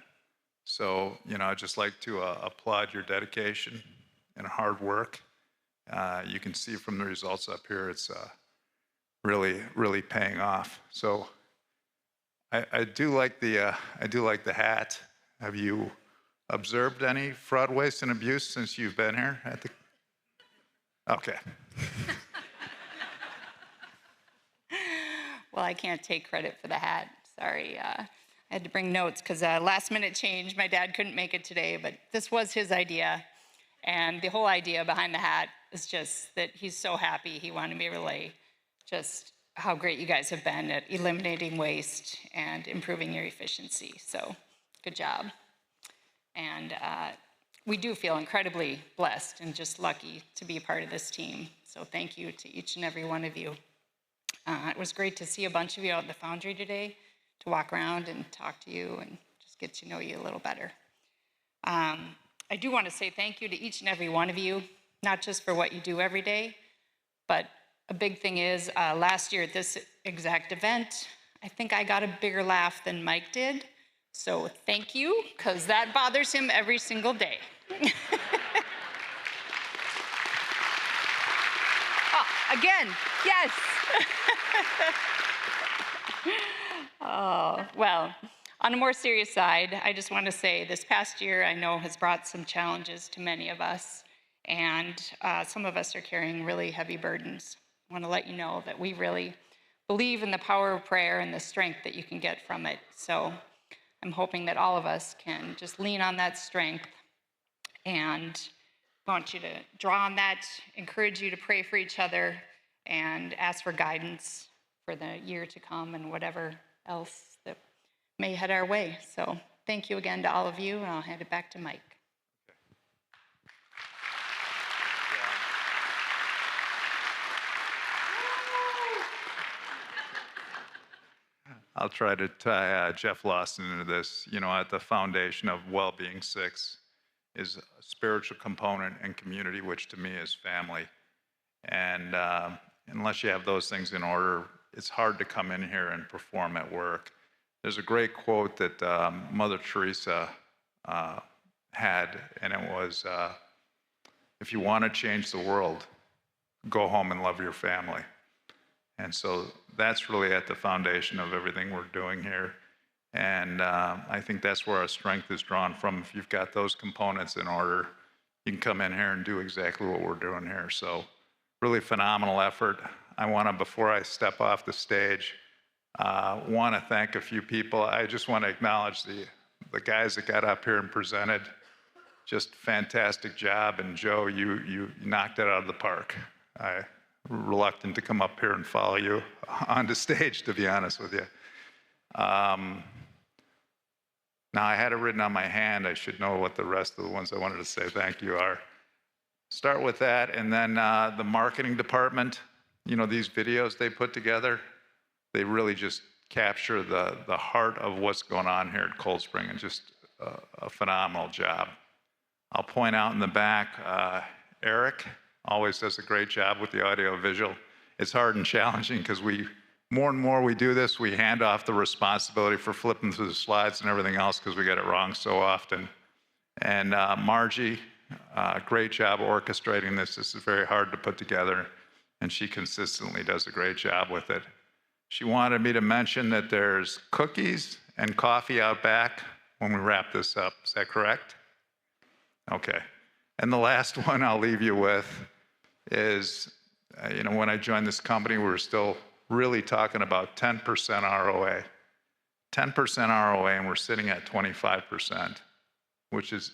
So, you know, I'd just like to applaud your dedication and hard work. You can see from the results up here, it's really, really paying off. So, I do like the hat. Have you observed any fraud, waste, and abuse since you've been here at the? Okay. Well, I can't take credit for the hat. Sorry. I had to bring notes because last minute change. My dad couldn't make it today, but this was his idea. And the whole idea behind the hat is just that he's so happy he wanted me to relay just how great you guys have been at eliminating waste and improving your efficiency. So good job. And we do feel incredibly blessed and just lucky to be a part of this team. So thank you to each and every one of you. It was great to see a bunch of you out in the foundry today, to walk around and talk to you and just get to know you a little better. I do want to say thank you to each and every one of you, not just for what you do every day, but a big thing is last year at this exact event, I think I got a bigger laugh than Mike did. So thank you, because that bothers him every single day. Oh, again, yes. Oh, well, on a more serious side, I just want to say this past year I know has brought some challenges to many of us, and some of us are carrying really heavy burdens. I want to let you know that we really believe in the power of prayer and the strength that you can get from it. So I'm hoping that all of us can just lean on that strength, and want you to draw on that, encourage you to pray for each other, and ask for guidance for the year to come and whatever else that may head our way. So thank you again to all of you, and I'll hand it back to Mike. I'll try to tie Jeff Lawson into this. You know, at the foundation of Wellbeing 6 is a spiritual component and community, which to me is family. And unless you have those things in order, it's hard to come in here and perform at work. There's a great quote that Mother Teresa had, and it was, if you want to change the world, go home and love your family. And so that's really at the foundation of everything we're doing here. And I think that's where our strength is drawn from. If you've got those components in order, you can come in here and do exactly what we're doing here. So really phenomenal effort. I want to, before I step off the stage, want to thank a few people. I just want to acknowledge the guys that got up here and presented. Just fantastic job. And Joe, you knocked it out of the park. I'm reluctant to come up here and follow you onto stage, to be honest with you. Now, I had it written on my hand. I should know what the rest of the ones I wanted to say thank you are. Start with that, and then the marketing department, you know, these videos they put together, they really just capture the heart of what's going on here at Cold Spring, and just a phenomenal job. I'll point out in the back, Eric always does a great job with the audio visual. It's hard and challenging because more and more we do this, we hand off the responsibility for flipping through the slides and everything else because we get it wrong so often. And Margie, great job orchestrating this. This is very hard to put together, and she consistently does a great job with it. She wanted me to mention that there's cookies and coffee out back when we wrap this up. Is that correct? Okay. And the last one I'll leave you with is, when I joined this company, we were still really talking about 10% ROA. 10% ROA, and we're sitting at 25%, which is,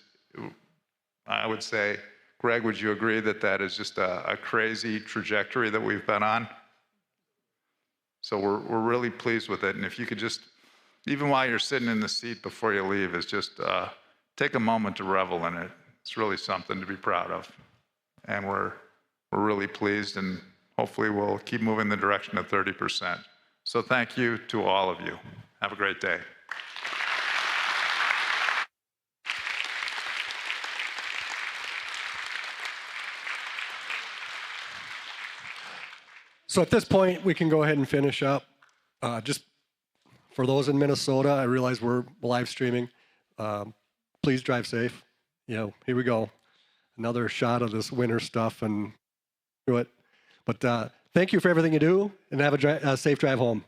I would say, Greg, would you agree that that is just a crazy trajectory that we've been on? So we're really pleased with it. And if you could just, even while you're sitting in the seat before you leave, is just take a moment to revel in it. It's really something to be proud of. And we're really pleased, and hopefully we'll keep moving in the direction of 30%. So thank you to all of you. Have a great day. So at this point, we can go ahead and finish up. Just for those in Minnesota, I realize we're live streaming. Please drive safe. Here we go. Another shot of this winter stuff and do it. But thank you for everything you do, and have a safe drive home.